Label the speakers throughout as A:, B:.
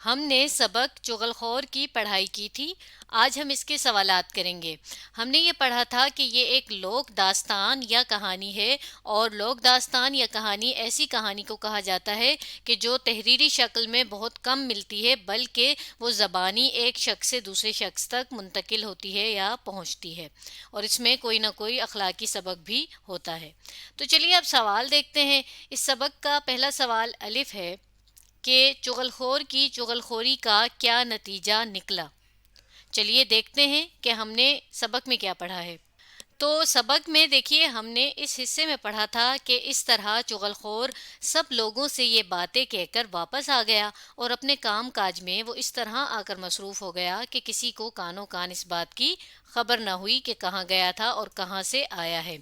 A: ہم نے سبق چغل خور کی پڑھائی کی تھی۔ آج ہم اس کے سوالات کریں گے۔ ہم نے یہ پڑھا تھا کہ یہ ایک لوک داستان یا کہانی ہے، اور لوک داستان یا کہانی ایسی کہانی کو کہا جاتا ہے کہ جو تحریری شکل میں بہت کم ملتی ہے، بلکہ وہ زبانی ایک شخص سے دوسرے شخص تک منتقل ہوتی ہے یا پہنچتی ہے، اور اس میں کوئی نہ کوئی اخلاقی سبق بھی ہوتا ہے۔ تو چلیے اب سوال دیکھتے ہیں۔ اس سبق کا پہلا سوال الف ہے کہ چغل خور کی چغل خوری کا کیا نتیجہ نکلا۔ چلیے دیکھتے ہیں کہ ہم نے سبق میں کیا پڑھا ہے۔ تو سبق میں دیکھیے ہم نے اس حصے میں پڑھا تھا کہ اس طرح چغل خور سب لوگوں سے یہ باتیں کہہ کر واپس آ گیا، اور اپنے کام کاج میں وہ اس طرح آ کر مصروف ہو گیا کہ کسی کو کانوں کان اس بات کی خبر نہ ہوئی کہ کہاں گیا تھا اور کہاں سے آیا ہے۔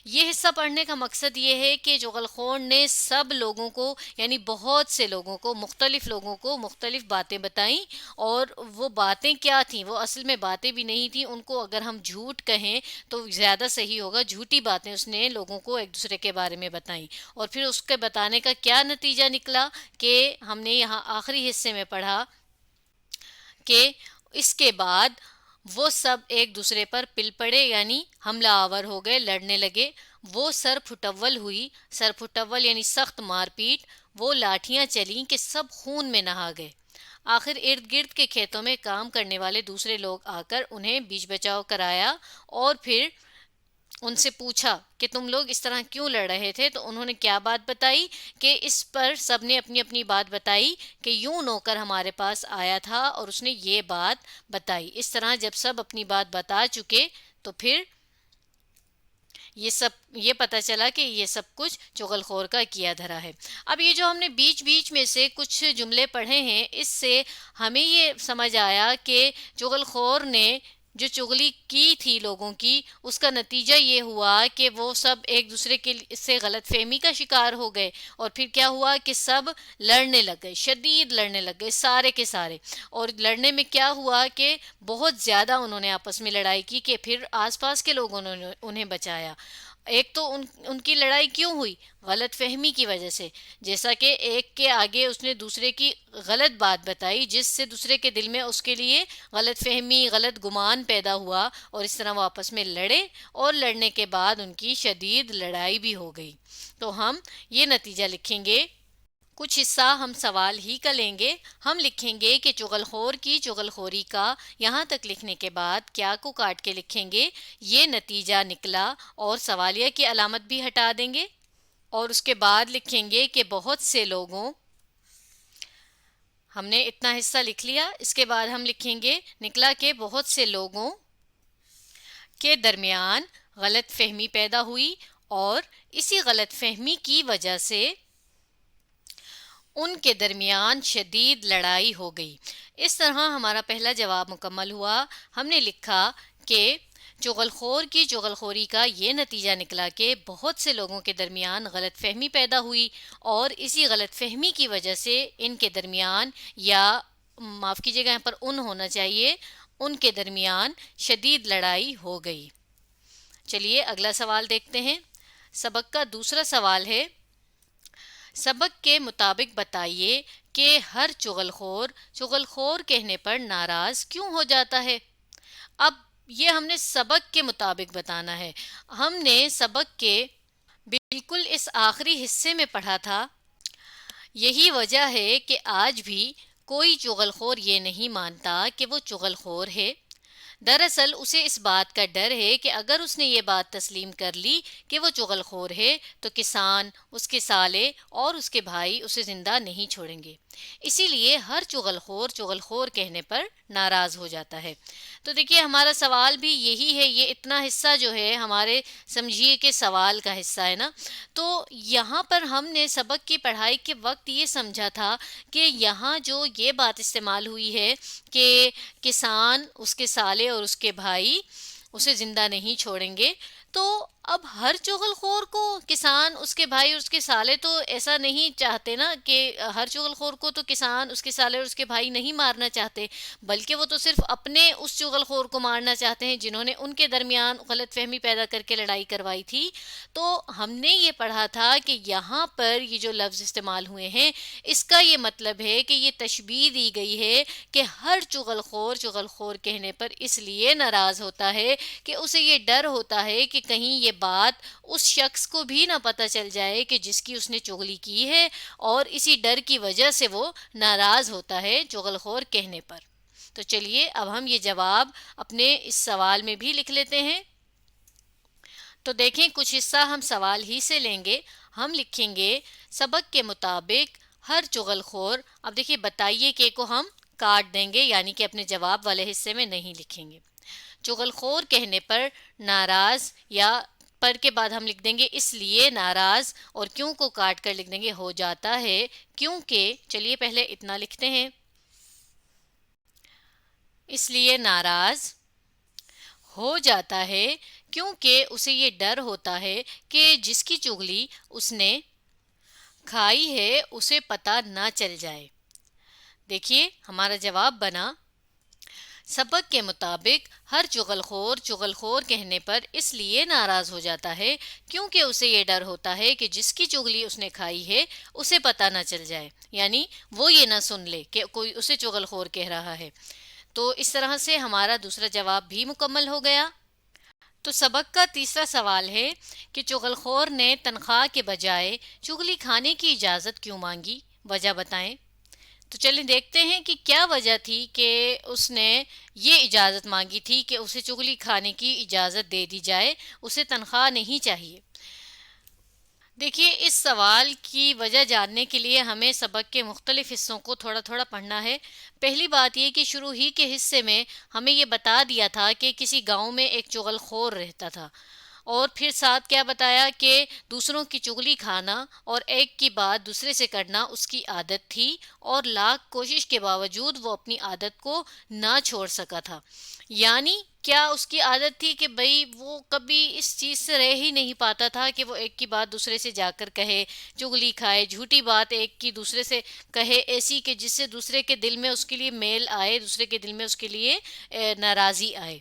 A: یہ حصہ پڑھنے کا مقصد یہ ہے کہ چغل خور نے سب لوگوں کو، یعنی بہت سے لوگوں کو، مختلف لوگوں کو مختلف باتیں بتائیں، اور وہ باتیں کیا تھیں؟ وہ اصل میں باتیں بھی نہیں تھیں۔ ان کو اگر ہم جھوٹ کہیں تو زیادہ صحیح ہوگا، جھوٹی باتیں اس نے لوگوں کو ایک دوسرے کے بارے میں بتائیں۔ اور پھر اس کے بتانے کا کیا نتیجہ نکلا کہ ہم نے یہاں آخری حصے میں پڑھا کہ اس کے بعد وہ سب ایک دوسرے پر پل پڑے، یعنی حملہ آور ہو گئے، لڑنے لگے۔ وہ سر پھٹول ہوئی، سر پھٹول یعنی سخت مار پیٹ، وہ لاٹھیاں چلیں کہ سب خون میں نہا گئے۔ آخر ارد گرد کے کھیتوں میں کام کرنے والے دوسرے لوگ آ کر انہیں بیچ بچاؤ کرایا، اور پھر ان سے پوچھا کہ تم لوگ اس طرح کیوں لڑ رہے تھے؟ تو انہوں نے کیا بات بتائی کہ اس پر سب نے اپنی اپنی بات بتائی کہ یوں نوکر ہمارے پاس آیا تھا اور اس نے یہ بات بتائی۔ اس طرح جب سب اپنی بات بتا چکے تو پھر یہ پتہ چلا کہ یہ سب کچھ چغل خور کا کیا دھرا ہے۔ اب یہ جو ہم نے بیچ بیچ میں سے کچھ جملے پڑھے ہیں، اس سے ہمیں یہ سمجھ آیا کہ چغل خور نے جو چغلی کی تھی لوگوں کی، اس کا نتیجہ یہ ہوا کہ وہ سب ایک دوسرے کے سے غلط فہمی کا شکار ہو گئے، اور پھر کیا ہوا کہ سب لڑنے لگ گئے، شدید لڑنے لگ گئے سارے کے سارے۔ اور لڑنے میں کیا ہوا کہ بہت زیادہ انہوں نے آپس میں لڑائی کی کہ پھر آس پاس کے لوگوں نے انہیں بچایا۔ ایک تو ان کی لڑائی کیوں ہوئی؟ غلط فہمی کی وجہ سے، جیسا کہ ایک کے آگے اس نے دوسرے کی غلط بات بتائی، جس سے دوسرے کے دل میں اس کے لیے غلط فہمی، غلط گمان پیدا ہوا، اور اس طرح وہ آپس میں لڑے، اور لڑنے کے بعد ان کی شدید لڑائی بھی ہو گئی۔ تو ہم یہ نتیجہ لکھیں گے۔ کچھ حصہ ہم سوال ہی کا لیں گے۔ ہم لکھیں گے کہ چغل خور کی چغل خوری کا، یہاں تک لکھنے کے بعد کیا کو کاٹ کے لکھیں گے یہ نتیجہ نکلا، اور سوالیہ کی علامت بھی ہٹا دیں گے، اور اس کے بعد لکھیں گے کہ بہت سے لوگوں، ہم نے اتنا حصہ لکھ لیا۔ اس کے بعد ہم لکھیں گے نکلا کہ بہت سے لوگوں کے درمیان غلط فہمی پیدا ہوئی، اور اسی غلط فہمی کی وجہ سے ان کے درمیان شدید لڑائی ہو گئی۔ اس طرح ہمارا پہلا جواب مکمل ہوا۔ ہم نے لکھا کہ چغل خور کی چغل خوری کا یہ نتیجہ نکلا کہ بہت سے لوگوں کے درمیان غلط فہمی پیدا ہوئی، اور اسی غلط فہمی کی وجہ سے ان کے درمیان، یا معاف کیجیے گا یہاں پر ان ہونا چاہیے، ان کے درمیان شدید لڑائی ہو گئی۔ چلیے اگلا سوال دیکھتے ہیں۔ سبق کا دوسرا سوال ہے، سبق کے مطابق بتائیے کہ ہر چغل خور کہنے پر ناراض کیوں ہو جاتا ہے۔ اب یہ ہم نے سبق کے مطابق بتانا ہے۔ ہم نے سبق کے بالکل اس آخری حصے میں پڑھا تھا۔ یہی وجہ ہے کہ آج بھی کوئی چغل خور یہ نہیں مانتا کہ وہ چغل خور ہے۔ دراصل اسے اس بات کا ڈر ہے کہ اگر اس نے یہ بات تسلیم کر لی کہ وہ چغل خور ہے تو کسان، اس کے سالے اور اس کے بھائی اسے زندہ نہیں چھوڑیں گے۔ اسی لیے ہر چغل خور کہنے پر ناراض ہو جاتا ہے۔ تو دیکھیے ہمارا سوال بھی یہی ہے، یہ اتنا حصہ جو ہے ہمارے سمجھیے کہ سوال کا حصہ ہے نا۔ تو یہاں پر ہم نے سبق کی پڑھائی کے وقت یہ سمجھا تھا کہ یہاں جو یہ بات استعمال ہوئی ہے کہ کسان، اس کے سالے اور اس کے بھائی اسے زندہ نہیں چھوڑیں گے، تو اب ہر چغل خور کو کسان، اس کے بھائی اور اس کے سالے تو ایسا نہیں چاہتے نا کہ ہر چغل خور کو تو کسان، اس کے سالے اور اس کے بھائی نہیں مارنا چاہتے، بلکہ وہ تو صرف اپنے اس چغل خور کو مارنا چاہتے ہیں جنہوں نے ان کے درمیان غلط فہمی پیدا کر کے لڑائی کروائی تھی۔ تو ہم نے یہ پڑھا تھا کہ یہاں پر یہ جو لفظ استعمال ہوئے ہیں، اس کا یہ مطلب ہے کہ یہ تشبیہ دی گئی ہے کہ ہر چغل خور کہنے پر اس لیے ناراض ہوتا ہے کہ اسے یہ ڈر ہوتا ہے کہ کہیں یہ بات اس شخص کو بھی نہ پتہ چل جائے کہ جس کی اس نے چغلی کی ہے، اور اسی ڈر کی وجہ سے وہ ناراض ہوتا ہے چغل خور کہنے پر۔ تو چلیے اب ہم یہ جواب اپنے اس سوال میں بھی لکھ لیتے ہیں۔ تو دیکھیں کچھ حصہ ہم سوال ہی سے لیں گے۔ ہم لکھیں گے سبق کے مطابق ہر چغل خور، اب دیکھیے بتائیے کہ کو ہم کاٹ دیں گے، یعنی کہ اپنے جواب والے حصے میں نہیں لکھیں گے۔ چغل خور کہنے پر ناراض، یا پر کے بعد ہم لکھ دیں گے اس لیے ناراض، اور کیوں کو کاٹ کر لکھ دیں گے ہو جاتا ہے کیونکہ، چلیے پہلے اتنا لکھتے ہیں، اس لیے ناراض ہو جاتا ہے کیونکہ اسے یہ ڈر ہوتا ہے کہ جس کی چغلی اس نے کھائی ہے اسے پتہ نہ چل جائے۔ دیکھیے ہمارا جواب بنا سبق کے مطابق ہر چغل خور کہنے پر اس لیے ناراض ہو جاتا ہے کیونکہ اسے یہ ڈر ہوتا ہے کہ جس کی چغلی اس نے کھائی ہے اسے پتہ نہ چل جائے، یعنی وہ یہ نہ سن لے کہ کوئی اسے چغل خور کہہ رہا ہے۔ تو اس طرح سے ہمارا دوسرا جواب بھی مکمل ہو گیا۔ تو سبق کا تیسرا سوال ہے کہ چغل خور نے تنخواہ کے بجائے چغلی کھانے کی اجازت کیوں مانگی، وجہ بتائیں۔ تو چلیں دیکھتے ہیں کہ کیا وجہ تھی کہ اس نے یہ اجازت مانگی تھی کہ اسے چغلی کھانے کی اجازت دے دی جائے، اسے تنخواہ نہیں چاہیے۔ دیکھیے اس سوال کی وجہ جاننے کے لیے ہمیں سبق کے مختلف حصوں کو تھوڑا تھوڑا پڑھنا ہے۔ پہلی بات یہ کہ شروع ہی کے حصے میں ہمیں یہ بتا دیا تھا کہ کسی گاؤں میں ایک چغل خور رہتا تھا، اور پھر ساتھ کیا بتایا کہ دوسروں کی چغلی کھانا اور ایک کی بات دوسرے سے کرنا اس کی عادت تھی، اور لاکھ کوشش کے باوجود وہ اپنی عادت کو نہ چھوڑ سکا تھا۔ یعنی کیا اس کی عادت تھی کہ بھئی وہ کبھی اس چیز سے رہ ہی نہیں پاتا تھا کہ وہ ایک کی بات دوسرے سے جا کر کہے، چغلی کھائے، جھوٹی بات ایک کی دوسرے سے کہے، ایسی کہ جس سے دوسرے کے دل میں اس کے لیے میل آئے، دوسرے کے دل میں اس کے لیے ناراضی آئے۔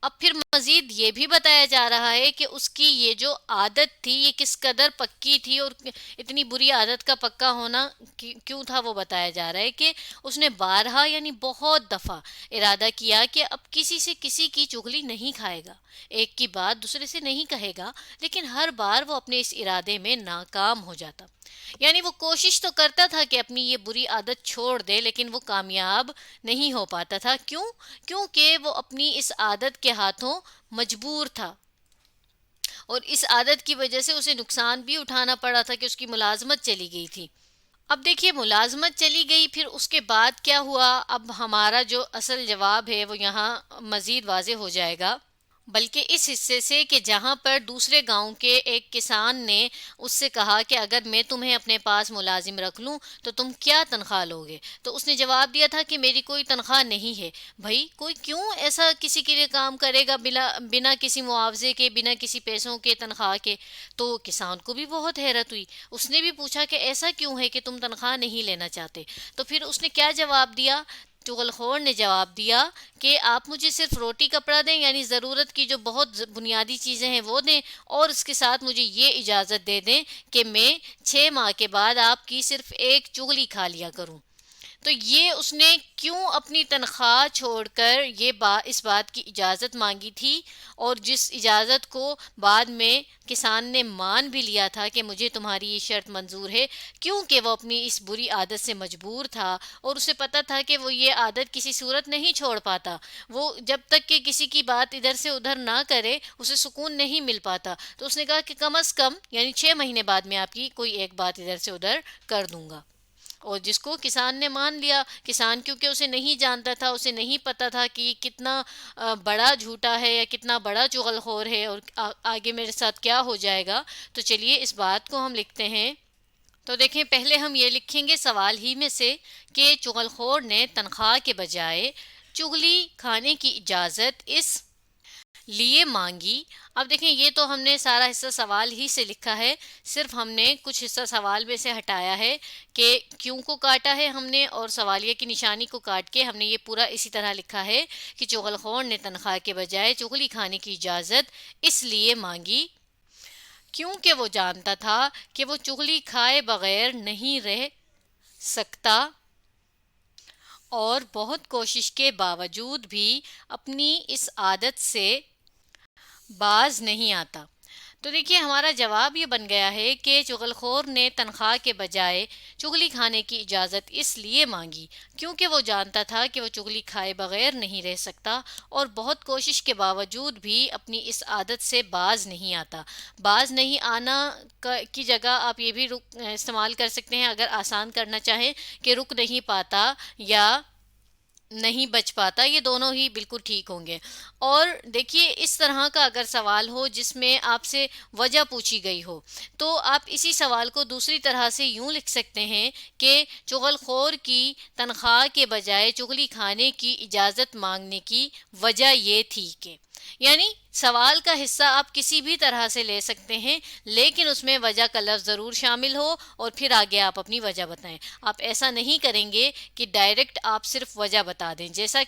A: اب پھر مزید یہ بھی بتایا جا رہا ہے کہ اس کی یہ جو عادت تھی یہ کس قدر پکی تھی، اور اتنی بری عادت کا پکا ہونا کیوں تھا وہ بتایا جا رہا ہے کہ اس نے بارہا یعنی بہت دفعہ ارادہ کیا کہ اب کسی سے کسی کی چغلی نہیں کھائے گا، ایک کی بات دوسرے سے نہیں کہے گا، لیکن ہر بار وہ اپنے اس ارادے میں ناکام ہو جاتا۔ یعنی وہ کوشش تو کرتا تھا کہ اپنی یہ بری عادت چھوڑ دے، لیکن وہ کامیاب نہیں ہو پاتا تھا۔ کیونکہ وہ اپنی اس عادت کے ہاتھوں مجبور تھا، اور اس عادت کی وجہ سے اسے نقصان بھی اٹھانا پڑا تھا کہ اس کی ملازمت چلی گئی تھی۔ اب دیکھیے ملازمت چلی گئی، پھر اس کے بعد کیا ہوا؟ اب ہمارا جو اصل جواب ہے وہ یہاں مزید واضح ہو جائے گا، بلکہ اس حصے سے کہ جہاں پر دوسرے گاؤں کے ایک کسان نے اس سے کہا کہ اگر میں تمہیں اپنے پاس ملازم رکھ لوں تو تم کیا تنخواہ لوگے؟ تو اس نے جواب دیا تھا کہ میری کوئی تنخواہ نہیں ہے۔ بھائی کوئی کیوں ایسا کسی کے لیے کام کرے گا بنا کسی معاوضے کے، بنا کسی پیسوں کے، تنخواہ کے؟ تو کسان کو بھی بہت حیرت ہوئی، اس نے بھی پوچھا کہ ایسا کیوں ہے کہ تم تنخواہ نہیں لینا چاہتے؟ تو پھر اس نے کیا جواب دیا؟ چغل خور نے جواب دیا کہ آپ مجھے صرف روٹی کپڑا دیں، یعنی ضرورت کی جو بہت بنیادی چیزیں ہیں وہ دیں، اور اس کے ساتھ مجھے یہ اجازت دے دیں کہ میں 6 ماہ کے بعد آپ کی صرف ایک چغلی کھا لیا کروں۔ تو یہ اس نے کیوں اپنی تنخواہ چھوڑ کر اس بات کی اجازت مانگی تھی، اور جس اجازت کو بعد میں کسان نے مان بھی لیا تھا کہ مجھے تمہاری یہ شرط منظور ہے، کیونکہ وہ اپنی اس بری عادت سے مجبور تھا، اور اسے پتا تھا کہ وہ یہ عادت کسی صورت نہیں چھوڑ پاتا، وہ جب تک کہ کسی کی بات ادھر سے ادھر نہ کرے اسے سکون نہیں مل پاتا۔ تو اس نے کہا کہ کم از کم یعنی 6 مہینے بعد میں آپ کی کوئی ایک بات ادھر سے ادھر کر دوں گا، اور جس کو کسان نے مان لیا۔ کسان کیونکہ اسے نہیں جانتا تھا، اسے نہیں پتا تھا کہ یہ کتنا بڑا جھوٹا ہے یا کتنا بڑا چغل خور ہے، اور آگے میرے ساتھ کیا ہو جائے گا۔ تو چلیے اس بات کو ہم لکھتے ہیں۔ تو دیکھیں پہلے ہم یہ لکھیں گے سوال ہی میں سے کہ چغل خور نے تنخواہ کے بجائے چغلی کھانے کی اجازت اس لیے مانگی۔ اب دیکھیں یہ تو ہم نے سارا حصہ سوال ہی سے لکھا ہے، صرف ہم نے کچھ حصہ سوال میں سے ہٹایا ہے کہ کیوں کو کاٹا ہے ہم نے، اور سوالیہ کی نشانی کو کاٹ کے ہم نے یہ پورا اسی طرح لکھا ہے کہ چغل خور نے تنخواہ کے بجائے چغلی کھانے کی اجازت اس لیے مانگی کیونکہ وہ جانتا تھا کہ وہ چغلی کھائے بغیر نہیں رہ سکتا اور بہت کوشش کے باوجود بھی اپنی اس عادت سے باز نہیں آتا۔ تو دیکھیے ہمارا جواب یہ بن گیا ہے کہ چغل خور نے تنخواہ کے بجائے چغلی کھانے کی اجازت اس لیے مانگی کیونکہ وہ جانتا تھا کہ وہ چغلی کھائے بغیر نہیں رہ سکتا اور بہت کوشش کے باوجود بھی اپنی اس عادت سے باز نہیں آتا۔ باز نہیں آنا کی جگہ آپ یہ بھی استعمال کر سکتے ہیں اگر آسان کرنا چاہیں کہ رک نہیں پاتا یا نہیں بچ پاتا، یہ دونوں ہی بالکل ٹھیک ہوں گے۔ اور دیکھیے اس طرح کا اگر سوال ہو جس میں آپ سے وجہ پوچھی گئی ہو تو آپ اسی سوال کو دوسری طرح سے یوں لکھ سکتے ہیں کہ چغل خور کی تنخواہ کے بجائے چغلی کھانے کی اجازت مانگنے کی وجہ یہ تھی کہ، یعنی سوال کا حصہ آپ کسی بھی طرح سے لے سکتے ہیں لیکن اس میں وجہ کا لفظ ضرور شامل ہو اور پھر آگے آپ اپنی وجہ بتائیں۔ آپ ایسا نہیں کریں گے کہ ڈائریکٹ آپ صرف وجہ بتا دیں، جیسے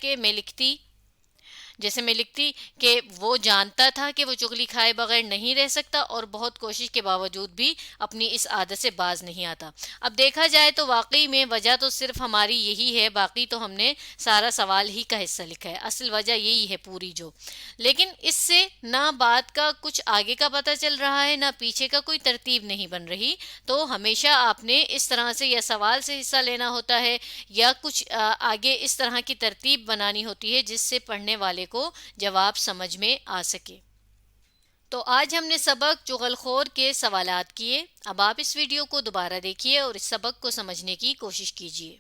A: میں لکھتی کہ وہ جانتا تھا کہ وہ چغلی کھائے بغیر نہیں رہ سکتا اور بہت کوشش کے باوجود بھی اپنی اس عادت سے باز نہیں آتا۔ اب دیکھا جائے تو واقعی میں وجہ تو صرف ہماری یہی ہے، باقی تو ہم نے سارا سوال ہی کا حصہ لکھا ہے، اصل وجہ یہی ہے پوری جو، لیکن اس سے نہ بات کا کچھ آگے کا پتہ چل رہا ہے نہ پیچھے کا کوئی ترتیب نہیں بن رہی۔ تو ہمیشہ آپ نے اس طرح سے یا سوال سے حصہ لینا ہوتا ہے یا کچھ آگے اس طرح کی ترتیب بنانی ہوتی ہے جس سے پڑھنے والے کو جواب سمجھ میں آ سکے۔ تو آج ہم نے سبق چغل خور کے سوالات کیے۔ اب آپ اس ویڈیو کو دوبارہ دیکھیے اور اس سبق کو سمجھنے کی کوشش کیجیے۔